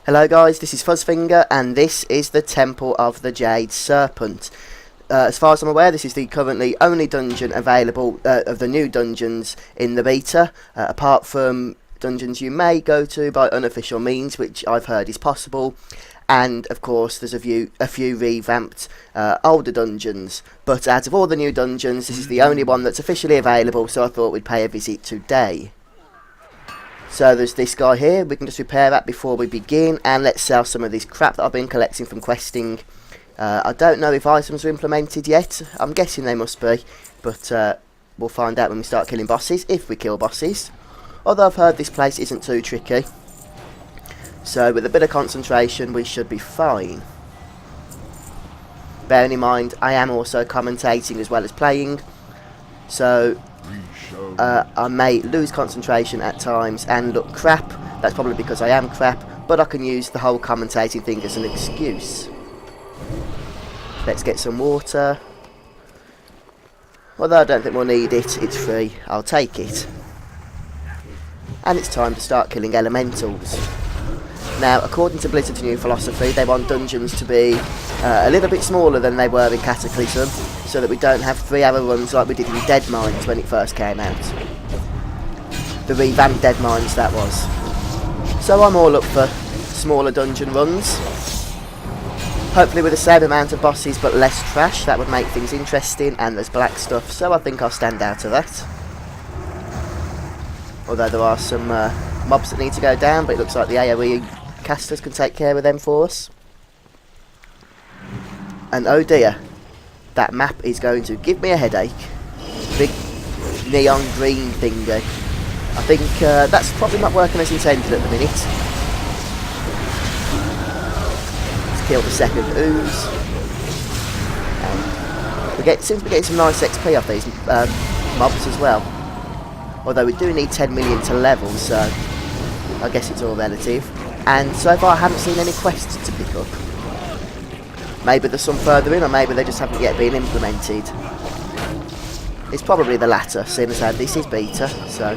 Hello guys, this is Fuzzfinger and this is the Temple of the Jade Serpent. As far as I'm aware, this is the currently only dungeon available of the new dungeons in the beta, apart from dungeons you may go to by unofficial means, which I've heard is possible, and of course there's a few revamped older dungeons. But out of all the new dungeons, this is the only one that's officially available, so I thought we'd pay a visit today. So there's this guy here, we can just repair that before we begin, and let's sell some of this crap that I've been collecting from questing. I don't know if items are implemented yet, I'm guessing they must be, but we'll find out when we start killing bosses, if we kill bosses. Although I've heard this place isn't too tricky, so with a bit of concentration we should be fine. Bearing in mind, I am also commentating as well as playing, so I may lose concentration at times and look crap. That's probably because I am crap, but I can use the whole commentating thing as an excuse. Let's get some water. Although I don't think we'll need it, it's free, I'll take it. And it's time to start killing elementals. Now, according to Blizzard's new philosophy, they want dungeons to be a little bit smaller than they were in Cataclysm, so that we don't have 3-hour runs like we did in Dead Mines when it first came out. The revamped Dead Mines, that was. So I'm all up for smaller dungeon runs. Hopefully with the same amount of bosses but less trash, that would make things interesting, and there's black stuff, so I think I'll stand out of that. Although there are some mobs that need to go down, but it looks like the AoE casters can take care of them for us. And oh dear, that map is going to give me a headache. Big neon green thingy. I think that's probably not working as intended at the minute. Let's kill the second ooze. And we seem to be getting some nice XP off these mobs as well. Although we do need 10 million to level, so I guess it's all relative. And so far I haven't seen any quests to pick up. Maybe there's some further in, or maybe they just haven't yet been implemented. It's probably the latter, seeing as how this is beta, so.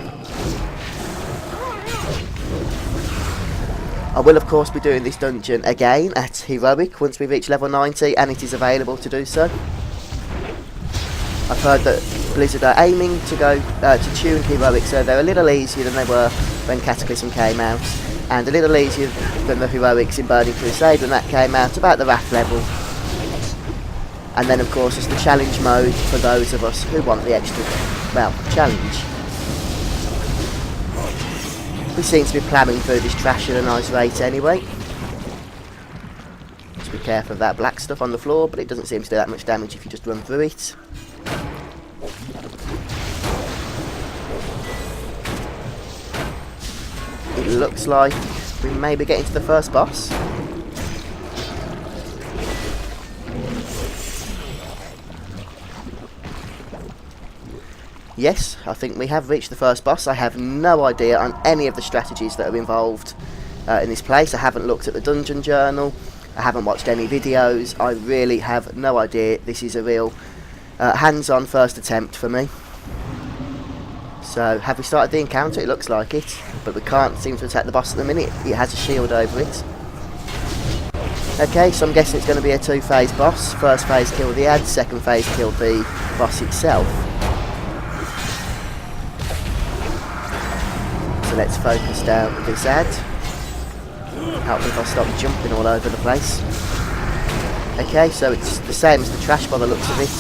I will of course be doing this dungeon again at Heroic once we reach level 90, and it is available to do so. I've heard that Blizzard are aiming to go to tune Heroic so they're a little easier than they were when Cataclysm came out, and a little easier than the Heroics in Burning Crusade when that came out, about the Wrath level. And then of course there's the challenge mode for those of us who want the extra, well, challenge. We seem to be ploughing through this trash at a nice rate anyway. Just be careful of that black stuff on the floor, but it doesn't seem to do that much damage if you just run through it. It looks like we may be getting to the first boss. Yes, I think we have reached the first boss. I have no idea on any of the strategies that are involved in this place. I haven't looked at the dungeon journal. I haven't watched any videos. I really have no idea. This is a real hands-on first attempt for me. So, have we started the encounter? It looks like it, but we can't seem to attack the boss at the minute. It has a shield over it. Okay, so I'm guessing it's going to be a two-phase boss. First phase, kill the ad. Second phase, kill the boss itself. So let's focus down with this ad. Help me if I stop jumping all over the place. Okay, so it's the same as the trash by the looks of it.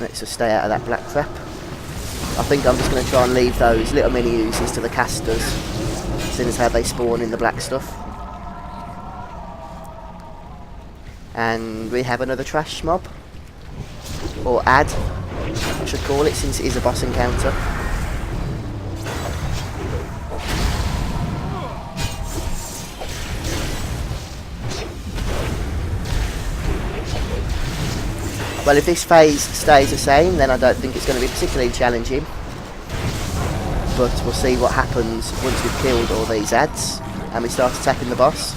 Let's just stay out of that black trap. I think I'm just going to try and leave those little mini uses to the casters, seeing as how they spawn in the black stuff. And we have another trash mob, or ad, I should call it, since it is a boss encounter. Well, if this phase stays the same, then I don't think it's going to be particularly challenging. But we'll see what happens once we've killed all these ads and we start attacking the boss.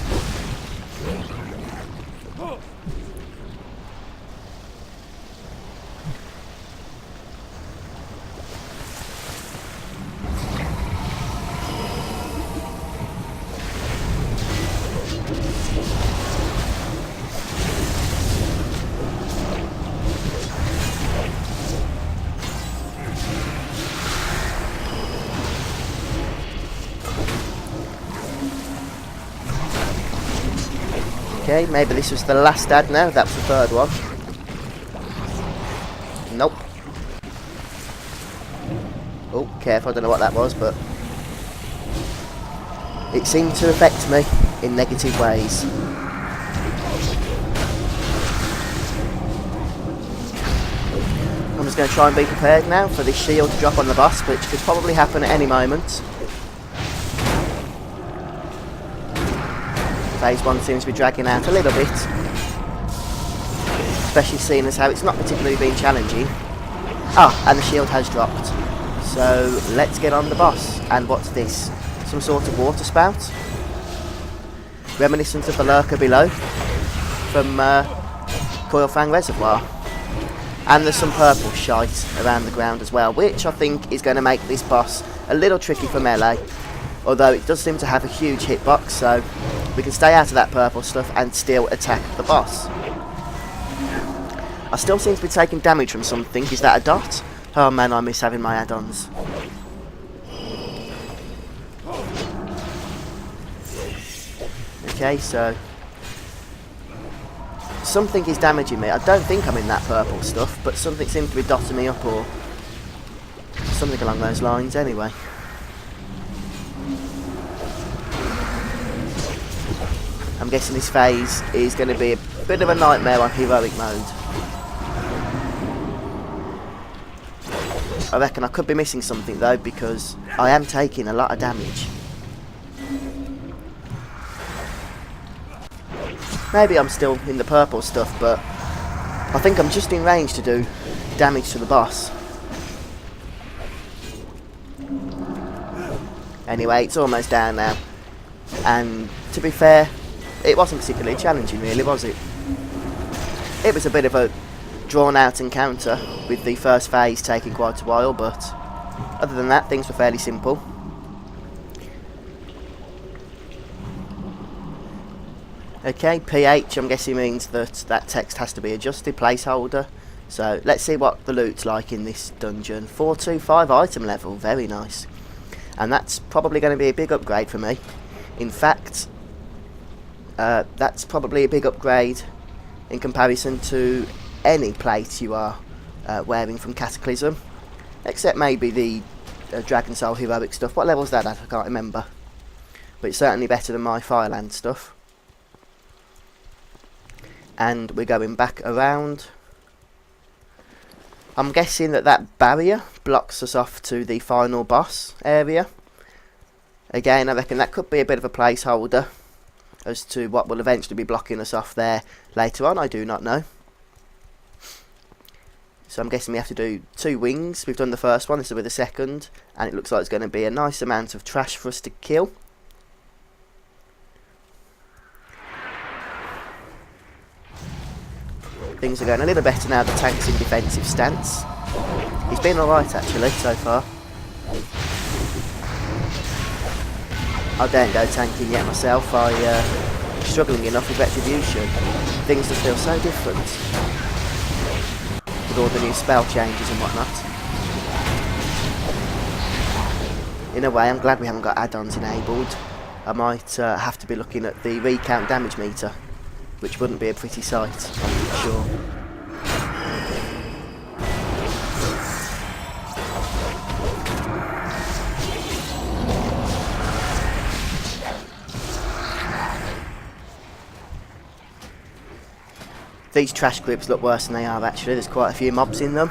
Okay, maybe this was the last ad now. That was the third one. Nope. Oh, careful, I don't know what that was, but it seemed to affect me in negative ways. I'm just going to try and be prepared now for this shield to drop on the boss, which could probably happen at any moment. Phase 1 seems to be dragging out a little bit, especially seeing as how it's not particularly been challenging. Ah, and the shield has dropped. So let's get on the boss. And what's this? Some sort of water spout? Reminiscent of the lurker below from Coilfang Reservoir. And there's some purple shite around the ground as well, which I think is going to make this boss a little tricky for melee. Although it does seem to have a huge hitbox, so we can stay out of that purple stuff and still attack the boss. I still seem to be taking damage from something. Is that a dot? Oh man, I miss having my add-ons. Okay, so something is damaging me. I don't think I'm in that purple stuff, but something seems to be dotting me up or something along those lines anyway. I'm guessing this phase is going to be a bit of a nightmare on heroic mode. I reckon I could be missing something though, because I am taking a lot of damage. Maybe I'm still in the purple stuff, but I think I'm just in range to do damage to the boss. Anyway, it's almost down now. And to be fair, it wasn't particularly challenging really, was it? It was a bit of a drawn out encounter, with the first phase taking quite a while, but other than that, things were fairly simple. Okay, PH I'm guessing means that that text has to be adjusted, placeholder. So let's see what the loot's like in this dungeon. 425 item level, very nice. And that's probably going to be a big upgrade for me. In fact, that's probably a big upgrade in comparison to any plate you are wearing from Cataclysm, except maybe the Dragon Soul heroic stuff. What level's that at? I can't remember, but it's certainly better than my Fireland stuff. And we're going back around. I'm guessing that that barrier blocks us off to the final boss area. Again, I reckon that could be a bit of a placeholder as to what will eventually be blocking us off there later on. I do not know. So I'm guessing we have to do 2 wings. We've done the first one, this will be the second, and it looks like it's going to be a nice amount of trash for us to kill. Things are going a little better now, the tank's in defensive stance. He's been alright actually so far. I don't go tanking yet myself. I'm struggling enough with Retribution. Things just feel so different with all the new spell changes and whatnot. In a way, I'm glad we haven't got add-ons enabled. I might have to be looking at the recount damage meter, which wouldn't be a pretty sight, I'm sure. These trash grips look worse than they are actually. There's quite a few mobs in them,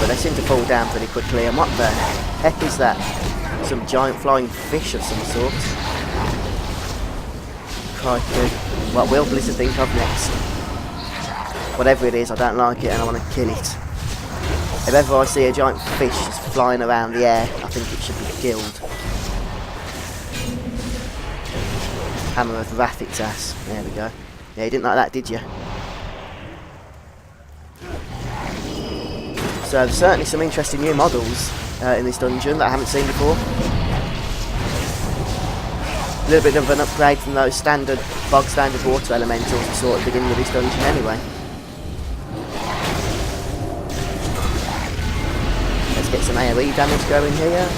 but they seem to fall down pretty quickly. And what the heck is that? Some giant flying fish of some sort. Crikey. What will Blizzard think of next? Whatever it is, I don't like it and I want to kill it. If ever I see a giant fish just flying around the air, I think it should be killed. Hammer of Wrath its ass. There we go. Yeah, you didn't like that, did you? So there's certainly some interesting new models in this dungeon that I haven't seen before. A little bit of an upgrade from those bog standard water elementals we saw at the beginning of this dungeon anyway. Let's get some AoE damage going here.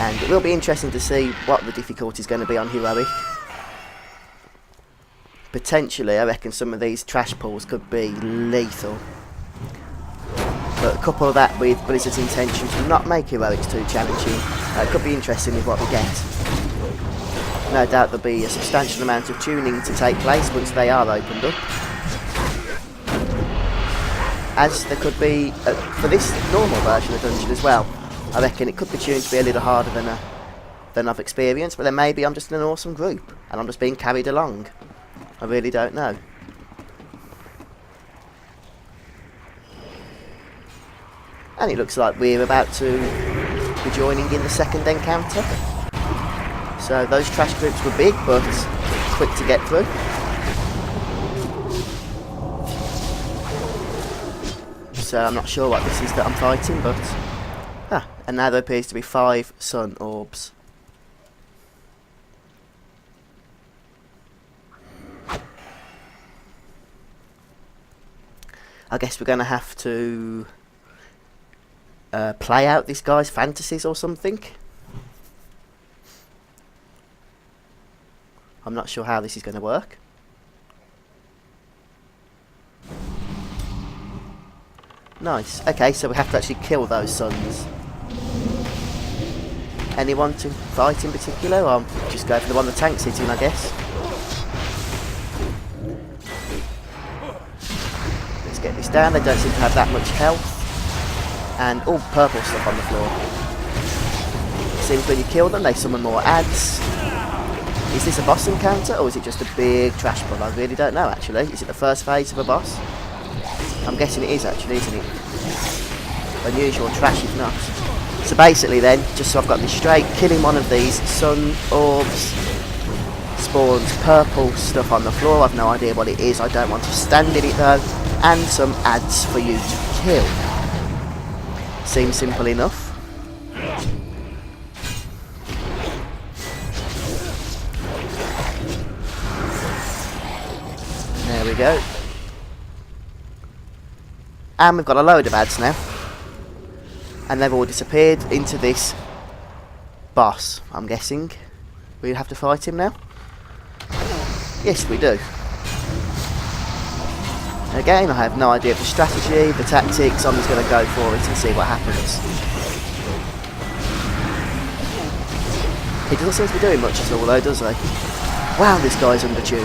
and it will be interesting to see what the difficulty is going to be on heroic. Potentially, I reckon some of these trash pulls could be lethal. But couple that with Blizzard's intention to not make heroics too challenging, it could be interesting with what we get. No doubt there'll be a substantial amount of tuning to take place once they are opened up. As there could be, for this normal version of Dungeon as well, I reckon it could be tuned to be a little harder than I've experienced, but then maybe I'm just in an awesome group, and I'm just being carried along. I really don't know. And it looks like we're about to be joining in the second encounter. So those trash groups were big, but quick to get through. So I'm not sure what this is that I'm fighting, but... and now there appears to be 5 sun orbs. I guess we're going to have to play out this guy's fantasies or something. I'm not sure how this is going to work. Nice. Okay, so we have to actually kill those suns. Anyone to fight in particular? Or I'll just go for the one the tank's hitting, I guess. Let's get this down. They don't seem to have that much health. And all purple stuff on the floor. It seems when you kill them, they summon more ads. Is this a boss encounter, or is it just a big trash pull? I really don't know, actually. Is it the first phase of a boss? I'm guessing it is, actually, isn't it? Unusual trash, if not. So basically then, just so I've got this straight, killing one of these sun orbs spawns purple stuff on the floor. I've no idea what it is. I don't want to stand in it, though. And some ads for you to kill. Seems simple enough. There we go. And we've got a load of ads now. And they've all disappeared into this boss, I'm guessing. We have to fight him now? Yes, we do. Again, I have no idea of the strategy, the tactics. I'm just going to go for it and see what happens. He doesn't seem to be doing much at all though, does he? Wow, this guy's undertuned.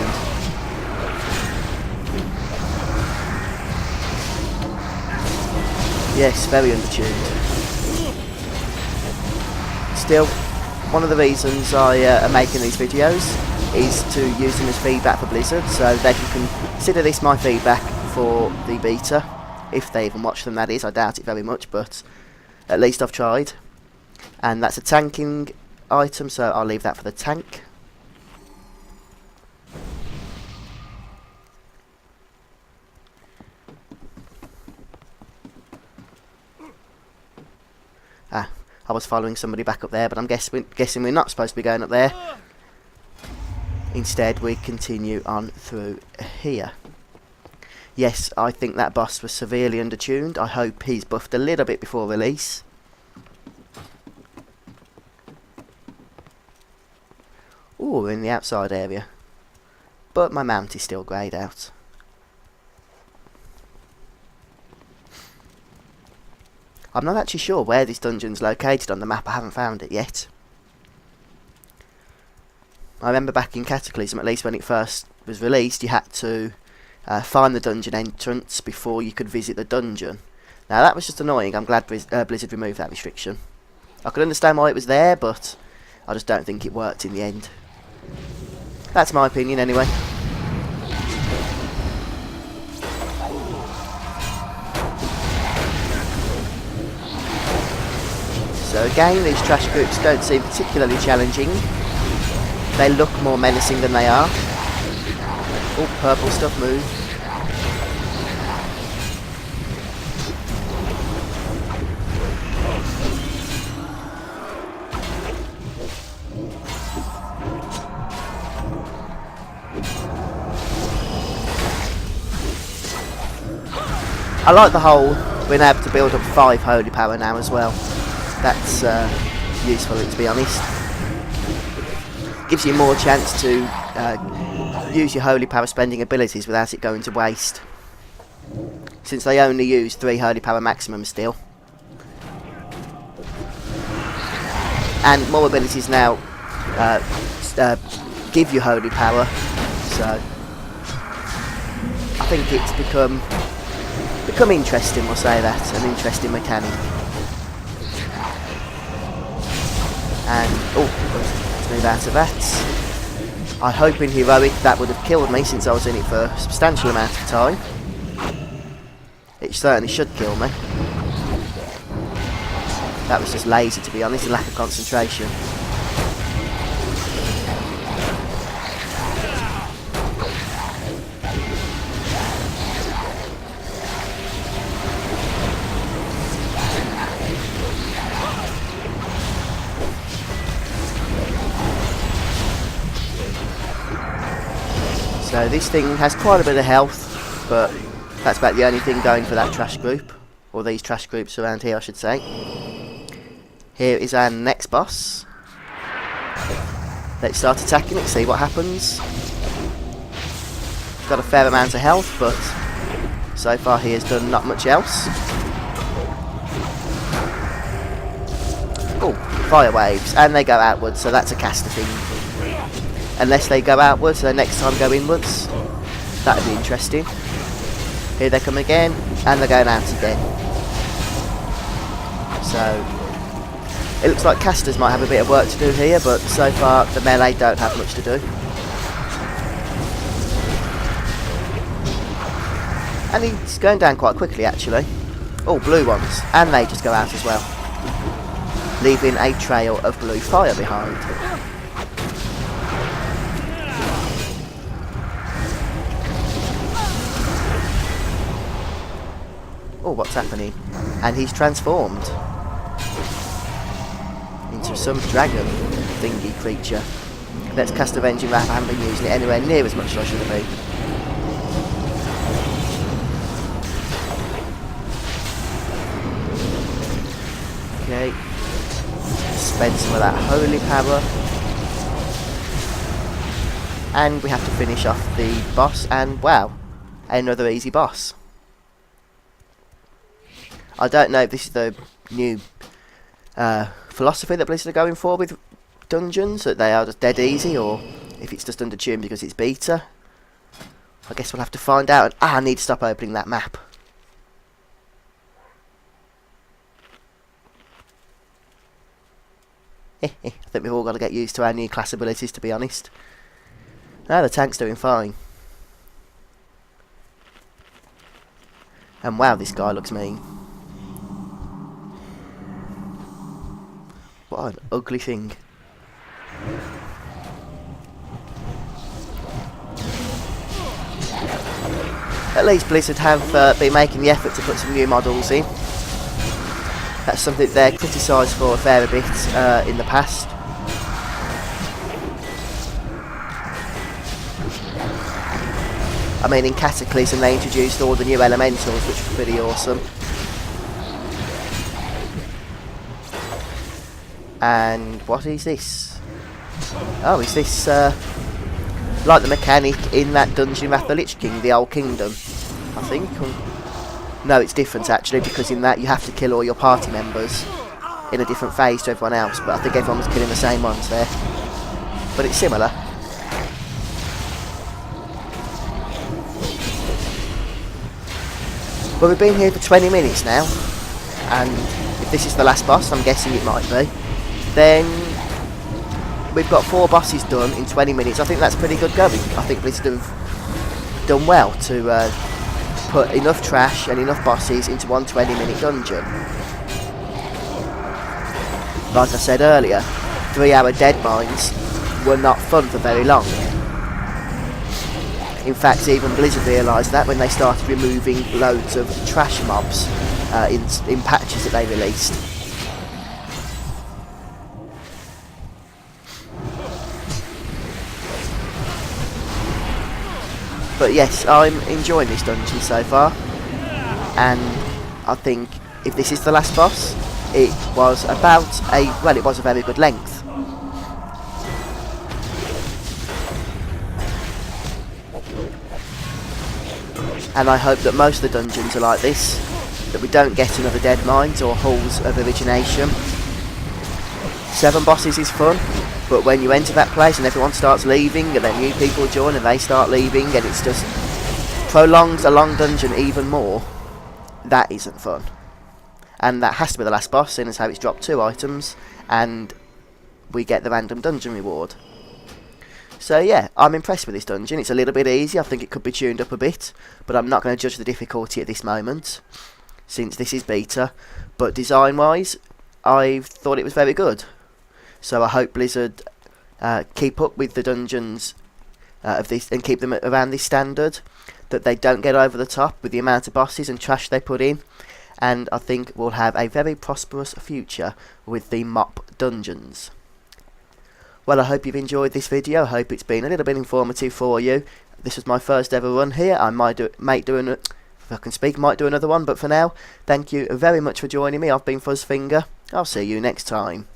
Yes, very undertuned. Still, one of the reasons I am making these videos is to use them as feedback for Blizzard, so they can consider this my feedback for the beta, if they even watch them, that is. I doubt it very much, but at least I've tried. And that's a tanking item, so I'll leave that for the tank. I was following somebody back up there, but I'm guessing we're not supposed to be going up there. Instead, we continue on through here. Yes, I think that boss was severely undertuned. I hope he's buffed a little bit before release. Ooh, we're in the outside area. But my mount is still greyed out. I'm not actually sure where this dungeon's located on the map. I haven't found it yet. I remember back in Cataclysm, at least when it first was released, you had to find the dungeon entrance before you could visit the dungeon. Now that was just annoying. I'm glad Blizzard removed that restriction. I could understand why it was there, but I just don't think it worked in the end. That's my opinion anyway. So again, these trash groups don't seem particularly challenging. They look more menacing than they are. Oh, purple stuff move. I like the whole being able to build up 5 holy power now as well. That's useful, to be honest. Gives you more chance to use your holy power spending abilities without it going to waste, since they only use 3 holy power maximum still. And more abilities now give you holy power, so I think it's become interesting, we'll say that, an interesting mechanic. And, let's move out of that. I hope in Heroic that would have killed me, since I was in it for a substantial amount of time. It certainly should kill me. That was just lazy, to be honest, a lack of concentration. So this thing has quite a bit of health, but that's about the only thing going for that trash group, or these trash groups around here, I should say. Here is our next boss. Let's start attacking it, see what happens. Got a fair amount of health, but so far he has done not much else. Oh, fire waves, and they go outwards, so that's a caster thing. Unless they go outwards, so next time go inwards. That would be interesting. Here they come again, and they're going out again. So it looks like casters might have a bit of work to do here, but so far the melee don't have much to do. And he's going down quite quickly, actually. Oh, blue ones, and they just go out as well, leaving a trail of blue fire behind. Oh, what's happening? And he's transformed into some dragon thingy creature. Let's cast Avenging Wrath. I haven't been using it anywhere near as much as I should have been. Okay. Spend some of that holy power. And we have to finish off the boss, and wow, another easy boss. I don't know if this is the new philosophy that Blizzard are going for with dungeons, that they are just dead easy, or if it's just undertuned because it's beta. I guess we'll have to find out. Ah, I need to stop opening that map. I think we've all got to get used to our new class abilities, to be honest. No, the tank's doing fine. And wow, this guy looks mean. What an ugly thing. At least Blizzard have been making the effort to put some new models in. That's something they're criticised for a fair bit in the past. I mean, in Cataclysm they introduced all the new elementals, which was pretty awesome. And what is this? Oh, is this like the mechanic in that dungeon Wrath of the Lich King, the Old Kingdom, I think? No, it's different actually, because in that you have to kill all your party members in a different phase to everyone else, but I think everyone was killing the same ones there. But it's similar. Well, we've been here for 20 minutes now, and if this is the last boss, I'm guessing it might be, then we've got 4 bosses done in 20 minutes. I think that's pretty good going. I think Blizzard have done well to put enough trash and enough bosses into one 20-minute dungeon. Like I said earlier, 3-hour dead mines were not fun for very long. In fact, even Blizzard realised that when they started removing loads of trash mobs in patches that they released. But yes, I'm enjoying this dungeon so far, and I think if this is the last boss, it was about it was a very good length. And I hope that most of the dungeons are like this, that we don't get another Dead Mines or Halls of Origination. 7 bosses is fun, but when you enter that place and everyone starts leaving and then new people join and they start leaving and it's just prolongs a long dungeon even more, that isn't fun. And that has to be the last boss, seeing as how it's dropped 2 items and we get the random dungeon reward. So yeah, I'm impressed with this dungeon. It's a little bit easy. I think it could be tuned up a bit, but I'm not going to judge the difficulty at this moment since this is beta. But design wise, I thought it was very good. So I hope Blizzard keep up with the dungeons of this and keep them around this standard, that they don't get over the top with the amount of bosses and trash they put in, and I think we'll have a very prosperous future with the mop dungeons. Well, I hope you've enjoyed this video. I hope it's been a little bit informative for you. This was my first ever run here. I might do if I can speak, might do another one, but for now, thank you very much for joining me. I've been FuzzFinger. I'll see you next time.